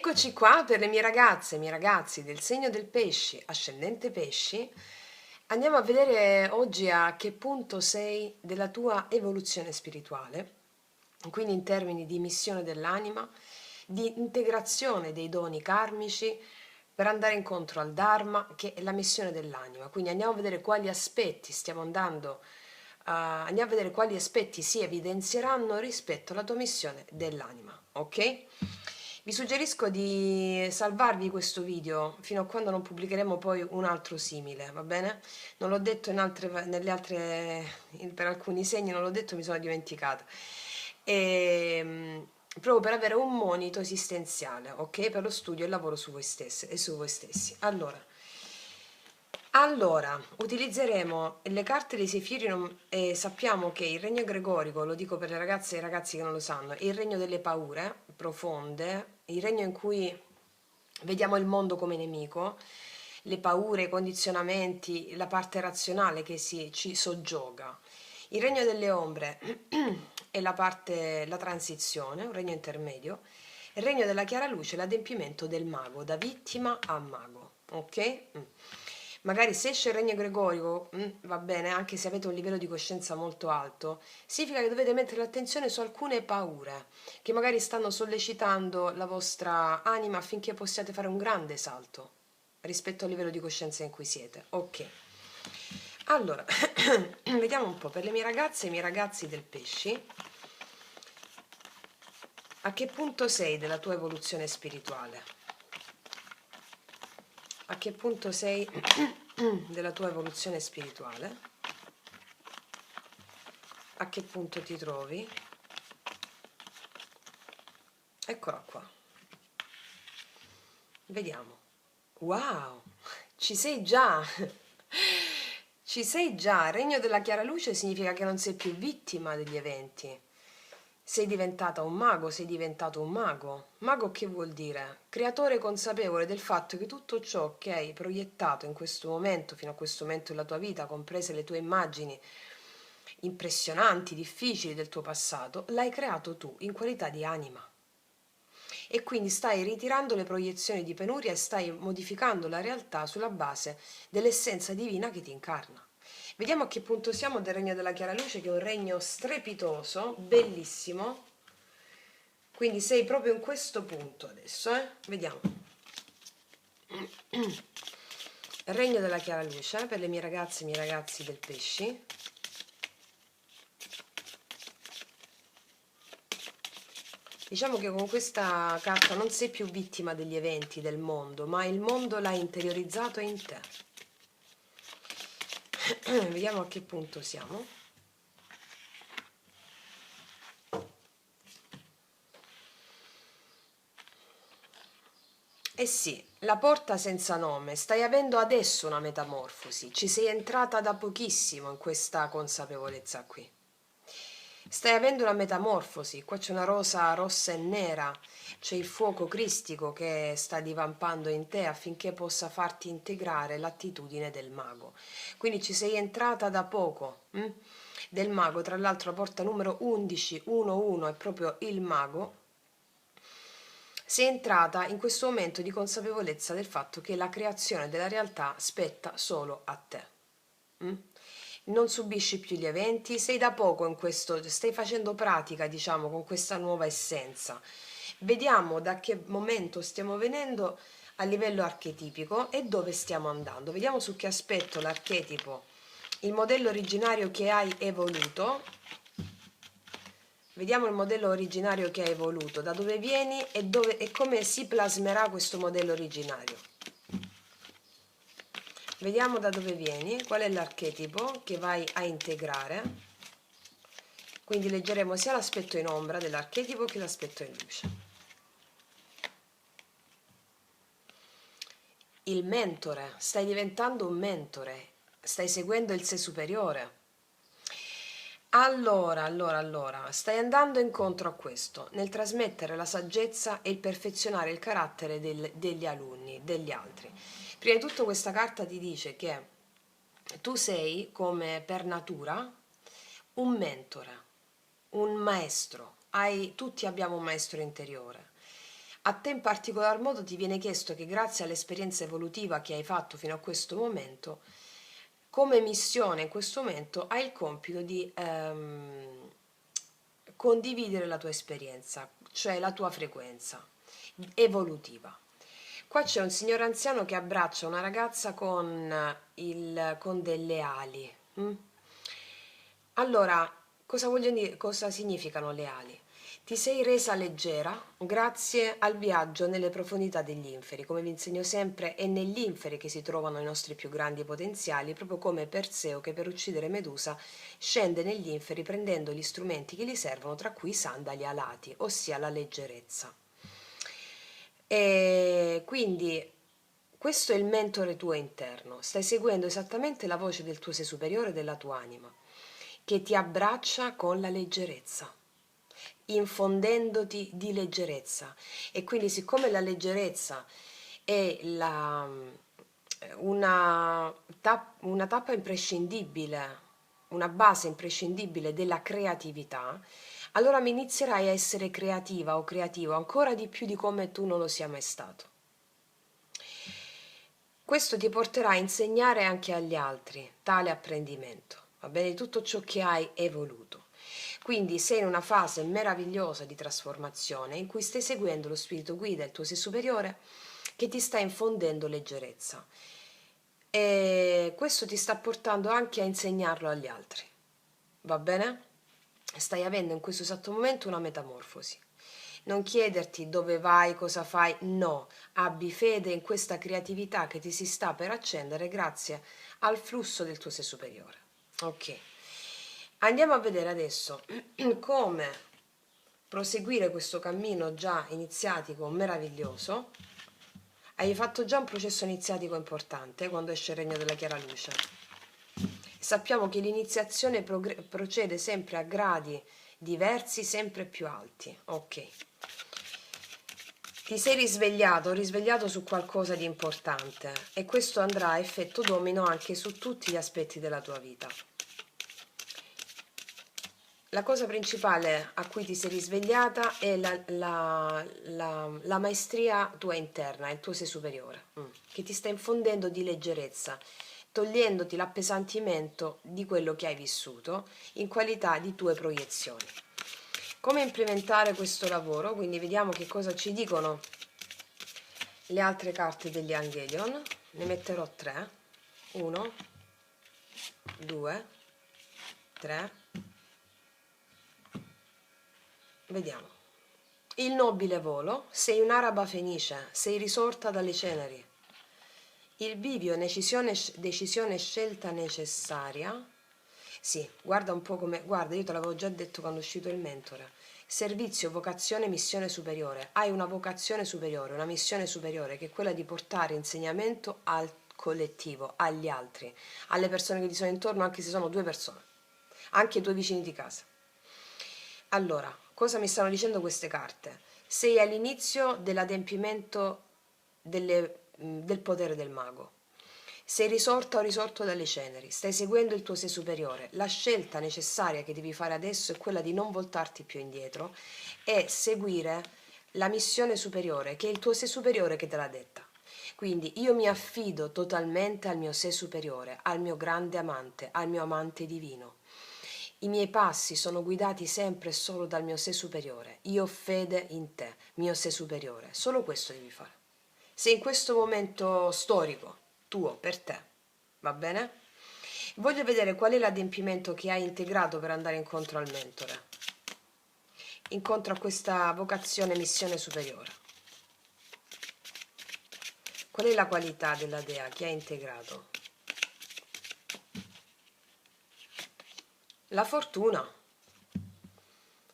Eccoci qua per le mie ragazze e i miei ragazzi del segno del pesci, ascendente pesci. Andiamo a vedere oggi a che punto sei della tua evoluzione spirituale, quindi in termini di missione dell'anima, di integrazione dei doni karmici per andare incontro al Dharma, che è la missione dell'anima. Quindi andiamo a vedere quali aspetti stiamo andando, andiamo a vedere quali aspetti si evidenzieranno rispetto alla tua missione dell'anima, ok? Vi suggerisco di salvarvi questo video fino a quando non pubblicheremo poi un altro simile, va bene? Non l'ho detto per alcuni segni, non l'ho detto, mi sono dimenticata. Proprio per avere un monito esistenziale, ok? Per lo studio e il lavoro su voi stesse e su voi stessi. Allora, utilizzeremo le carte dei Sefiri e sappiamo che il regno gregorico, lo dico per le ragazze e i ragazzi che non lo sanno, è il regno delle paure profonde, il regno in cui vediamo il mondo come nemico, le paure, i condizionamenti, la parte razionale che ci soggioga. Il regno delle ombre è la transizione, un regno intermedio. Il regno della chiara luce è l'adempimento del mago, da vittima a mago, ok? Magari se esce il regno gregorico, va bene, anche se avete un livello di coscienza molto alto, significa che dovete mettere l'attenzione su alcune paure che magari stanno sollecitando la vostra anima affinché possiate fare un grande salto rispetto al livello di coscienza in cui siete. Ok. Allora, vediamo un po' per le mie ragazze e i miei ragazzi del pesci. A che punto sei della tua evoluzione spirituale? A che punto sei della tua evoluzione spirituale? A che punto ti trovi? Eccola qua. Vediamo. Wow, ci sei già! Ci sei già! Regno della chiara luce significa che non sei più vittima degli eventi. Sei diventata un mago, sei diventato un mago. Mago che vuol dire? Creatore consapevole del fatto che tutto ciò che hai proiettato in questo momento, fino a questo momento della tua vita, comprese le tue immagini impressionanti, difficili del tuo passato, l'hai creato tu in qualità di anima. E quindi stai ritirando le proiezioni di penuria e stai modificando la realtà sulla base dell'essenza divina che ti incarna. Vediamo a che punto siamo del regno della chiara luce, che è un regno strepitoso, bellissimo. Quindi sei proprio in questo punto adesso, Vediamo. Regno della chiara luce per le mie ragazze e i miei ragazzi del pesci. Diciamo che con questa carta non sei più vittima degli eventi del mondo, ma il mondo l'ha interiorizzato in te. Vediamo a che punto siamo. Eh sì, la porta senza nome, stai avendo adesso una metamorfosi, ci sei entrata da pochissimo in questa consapevolezza qui. Stai avendo una metamorfosi, qua c'è una rosa rossa e nera, c'è il fuoco cristico che sta divampando in te affinché possa farti integrare l'attitudine del mago. Quindi ci sei entrata da poco, del mago, tra l'altro la porta numero 1111 è proprio il mago. Sei entrata in questo momento di consapevolezza del fatto che la creazione della realtà spetta solo a te. Non subisci più gli eventi, sei da poco in questo, stai facendo pratica, diciamo, con questa nuova essenza. Vediamo da che momento stiamo venendo a livello archetipico e dove stiamo andando. Vediamo su che aspetto l'archetipo, il modello originario che hai evoluto. Vediamo il modello originario che hai evoluto, da dove vieni e come si plasmerà questo modello originario. Vediamo da dove vieni, qual è l'archetipo che vai a integrare. Quindi leggeremo sia l'aspetto in ombra dell'archetipo che l'aspetto in luce. Il mentore, stai diventando un mentore, stai seguendo il sé superiore. Allora, stai andando incontro a questo, nel trasmettere la saggezza e il perfezionare il carattere degli alunni, degli altri. Prima di tutto questa carta ti dice che tu sei, come per natura, un mentore, un maestro. Tutti abbiamo un maestro interiore. a te in particolar modo ti viene chiesto che grazie all'esperienza evolutiva che hai fatto fino a questo momento, come missione in questo momento hai il compito di condividere la tua esperienza, cioè la tua frequenza evolutiva. Qua c'è un signore anziano che abbraccia una ragazza con delle ali. Mm? Allora, cosa significano le ali? Ti sei resa leggera grazie al viaggio nelle profondità degli inferi. Come vi insegno sempre, è negli inferi che si trovano i nostri più grandi potenziali, proprio come Perseo che per uccidere Medusa scende negli inferi prendendo gli strumenti che gli servono, tra cui i sandali alati, ossia la leggerezza. E quindi questo è il mentore tuo interno, stai seguendo esattamente la voce del tuo sé superiore, della tua anima, che ti abbraccia con la leggerezza, infondendoti di leggerezza. E quindi siccome la leggerezza è una tappa imprescindibile, una base imprescindibile della creatività, allora mi inizierai a essere creativa o creativo ancora di più di come tu non lo sia mai stato. Questo ti porterà a insegnare anche agli altri tale apprendimento, va bene, tutto ciò che hai evoluto. Quindi sei in una fase meravigliosa di trasformazione in cui stai seguendo lo spirito guida, il tuo sé superiore, che ti sta infondendo leggerezza. E questo ti sta portando anche a insegnarlo agli altri, va bene? Stai avendo in questo esatto momento una metamorfosi. Non chiederti dove vai, cosa fai, no, abbi fede in questa creatività che ti si sta per accendere grazie al flusso del tuo sé superiore. Ok, andiamo a vedere adesso come proseguire questo cammino già iniziatico meraviglioso. Hai fatto già un processo iniziatico importante quando esce il regno della chiara luce. Sappiamo che l'iniziazione procede sempre a gradi diversi, sempre più alti. Ok. Ti sei risvegliato su qualcosa di importante e questo andrà a effetto domino anche su tutti gli aspetti della tua vita. La cosa principale a cui ti sei risvegliata è la maestria tua interna, il tuo sé superiore, che ti sta infondendo di leggerezza, togliendoti l'appesantimento di quello che hai vissuto in qualità di tue proiezioni. Come implementare questo lavoro? Quindi vediamo che cosa ci dicono le altre carte degli Angelion. Ne metterò 3. 1, 2, 3. Vediamo. Il nobile volo, sei un'araba fenice, sei risorta dalle ceneri. Il bivio, decisione scelta necessaria. Sì, guarda un po' come... Guarda, io te l'avevo già detto quando è uscito il mentore. Servizio, vocazione, missione superiore. Hai una vocazione superiore, una missione superiore, che è quella di portare insegnamento al collettivo, agli altri, alle persone che ti sono intorno, anche se sono 2 persone, anche i tuoi vicini di casa. Allora, cosa mi stanno dicendo queste carte? Sei all'inizio dell'adempimento del potere del mago. Sei risorta o risorto dalle ceneri, stai seguendo il tuo sé superiore. La scelta necessaria che devi fare adesso è quella di non voltarti più indietro e seguire la missione superiore, che è il tuo sé superiore che te l'ha detta. Quindi io mi affido totalmente al mio sé superiore, al mio grande amante, al mio amante divino. I miei passi sono guidati sempre e solo dal mio sé superiore. Io ho fede in te, mio sé superiore. Solo questo devi fare. Sei in questo momento storico, tuo, per te. Va bene? Voglio vedere qual è l'adempimento che hai integrato per andare incontro al mentore. Incontro a questa vocazione missione superiore. Qual è la qualità della dea che hai integrato? La fortuna.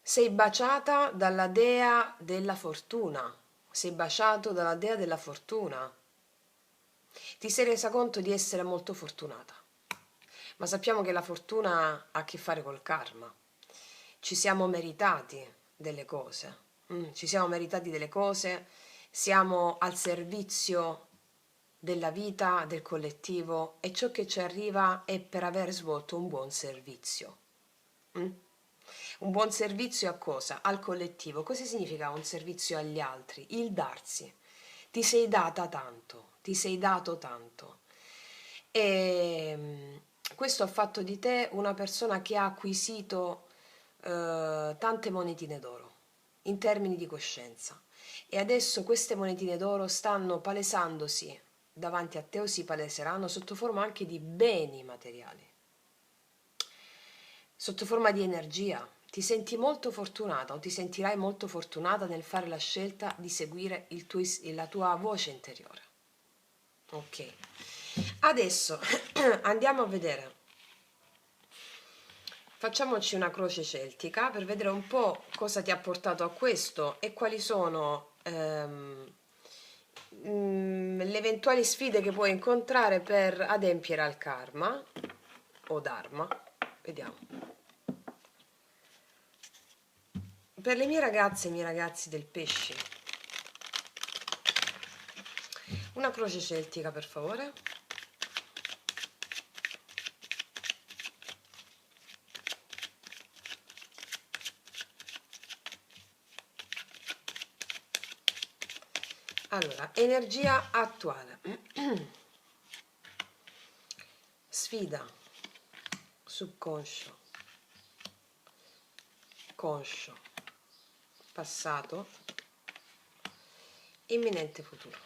Sei baciata dalla dea della fortuna. Sei baciato dalla dea della fortuna. Ti sei resa conto di essere molto fortunata. Ma sappiamo che la fortuna ha a che fare col karma. Ci siamo meritati delle cose. Ci siamo meritati delle cose. Siamo al servizio della vita, del collettivo e ciò che ci arriva è per aver svolto un buon servizio. Un buon servizio a cosa? Al collettivo. Cosa significa un servizio agli altri? Il darsi. Ti sei data tanto, ti sei dato tanto. E questo ha fatto di te una persona che ha acquisito tante monetine d'oro in termini di coscienza. E adesso queste monetine d'oro stanno palesandosi davanti a te o si paleseranno sotto forma anche di beni materiali, sotto forma di energia. Ti senti molto fortunata o ti sentirai molto fortunata nel fare la scelta di seguire la tua voce interiore. Ok, adesso andiamo a vedere. Facciamoci una croce celtica per vedere un po' cosa ti ha portato a questo e quali sono le eventuali sfide che puoi incontrare per adempiere al karma o dharma. Vediamo. Per le mie ragazze e i miei ragazzi del pesci, una croce celtica per favore. Allora, energia attuale. Sfida, subconscio, conscio, passato, imminente futuro.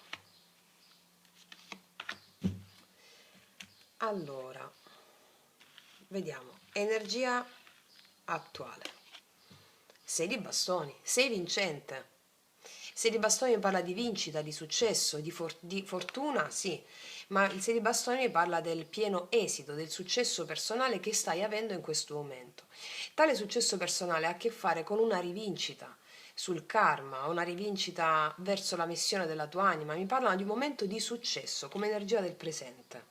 Allora, vediamo. Energia attuale. 6 di bastoni, sei vincente. 6 di bastoni mi parla di vincita, di successo, di fortuna, sì, ma il 6 di bastoni mi parla del pieno esito, del successo personale che stai avendo in questo momento. Tale successo personale ha a che fare con una rivincita sul karma, una rivincita verso la missione della tua anima. Mi parlano di un momento di successo, come energia del presente.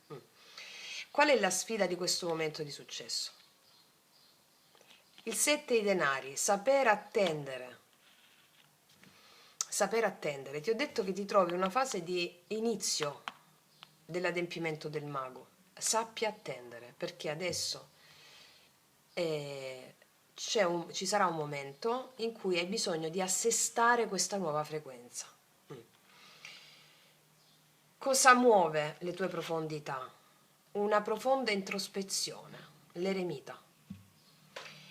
Qual è la sfida di questo momento di successo? Il 7 di denari, saper attendere. Saper attendere. Ti ho detto che ti trovi in una fase di inizio dell'adempimento del mago. Sappi attendere, perché adesso ci sarà un momento in cui hai bisogno di assestare questa nuova frequenza. Cosa muove le tue profondità? Una profonda introspezione, l'eremita.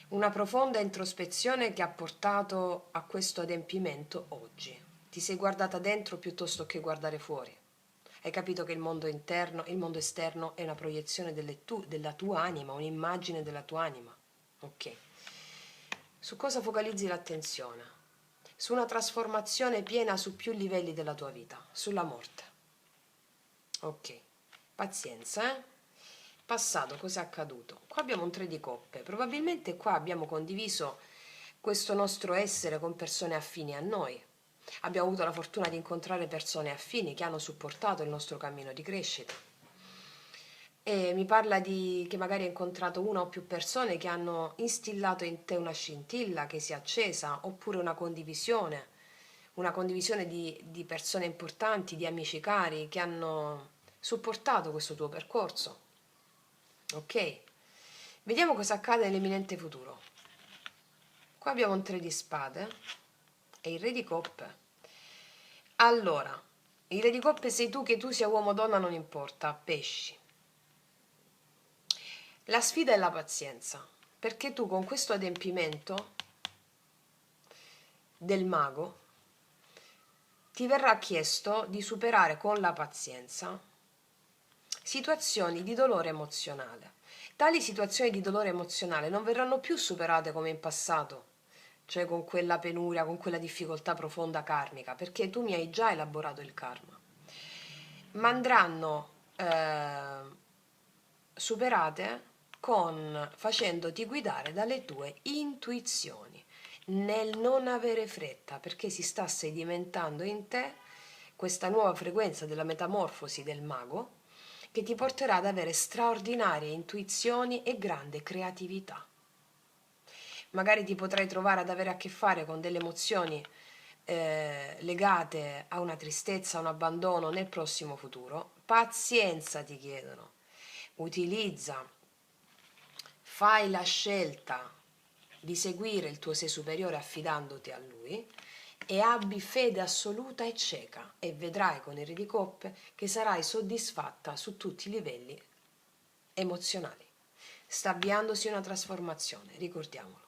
Una profonda introspezione che ha portato a questo adempimento oggi. Ti sei guardata dentro piuttosto che guardare fuori. Hai capito che il mondo interno e il mondo esterno è una proiezione della tua anima, un'immagine della tua anima. Ok. Su cosa focalizzi l'attenzione? Su una trasformazione piena su più livelli della tua vita, sulla morte. Ok. Pazienza, eh? Passato, cosa è accaduto? Qua abbiamo un 3 di coppe, probabilmente qua abbiamo condiviso questo nostro essere con persone affini a noi. Abbiamo avuto la fortuna di incontrare persone affini che hanno supportato il nostro cammino di crescita. E mi parla di che magari hai incontrato una o più persone che hanno instillato in te una scintilla che si è accesa, oppure una condivisione di persone importanti, di amici cari che hanno supportato questo tuo percorso. Ok, vediamo cosa accade nell'imminente futuro. Qua abbiamo un 3 di spade e il re di coppe. Allora, il re di coppe sei tu, che tu sia uomo o donna non importa, pesci. La sfida è la pazienza, perché tu con questo adempimento del mago ti verrà chiesto di superare con la pazienza situazioni di dolore emozionale. Tali situazioni di dolore emozionale non verranno più superate come in passato, cioè con quella penuria, con quella difficoltà profonda karmica, perché tu mi hai già elaborato il karma, ma andranno superate facendoti guidare dalle tue intuizioni, nel non avere fretta, perché si sta sedimentando in te questa nuova frequenza della metamorfosi del mago, che ti porterà ad avere straordinarie intuizioni e grande creatività. Magari ti potrai trovare ad avere a che fare con delle emozioni legate a una tristezza, a un abbandono nel prossimo futuro. Pazienza ti chiedono. Utilizza, fai la scelta di seguire il tuo sé superiore affidandoti a lui e abbi fede assoluta e cieca e vedrai con il Re di Coppe che sarai soddisfatta su tutti i livelli emozionali. Sta avviandosi una trasformazione, ricordiamolo,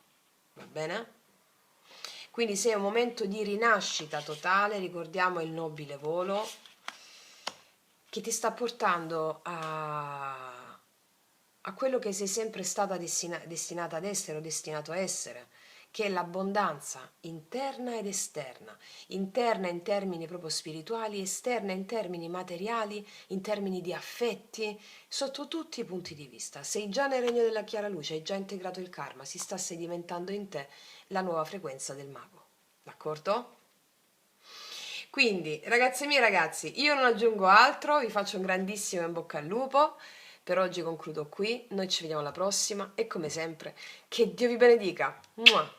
va bene? Quindi se è un momento di rinascita totale, ricordiamo il nobile volo che ti sta portando a quello che sei sempre stata destinata ad essere o destinato a essere, che è l'abbondanza interna ed esterna in termini proprio spirituali, esterna in termini materiali, in termini di affetti, sotto tutti i punti di vista. Sei già nel regno della chiara luce, hai già integrato il karma, si sta sedimentando in te la nuova frequenza del mago, d'accordo? Quindi, ragazzi miei ragazzi, io non aggiungo altro, vi faccio un grandissimo in bocca al lupo. Per oggi concludo qui, noi ci vediamo alla prossima e come sempre, che Dio vi benedica. Mua!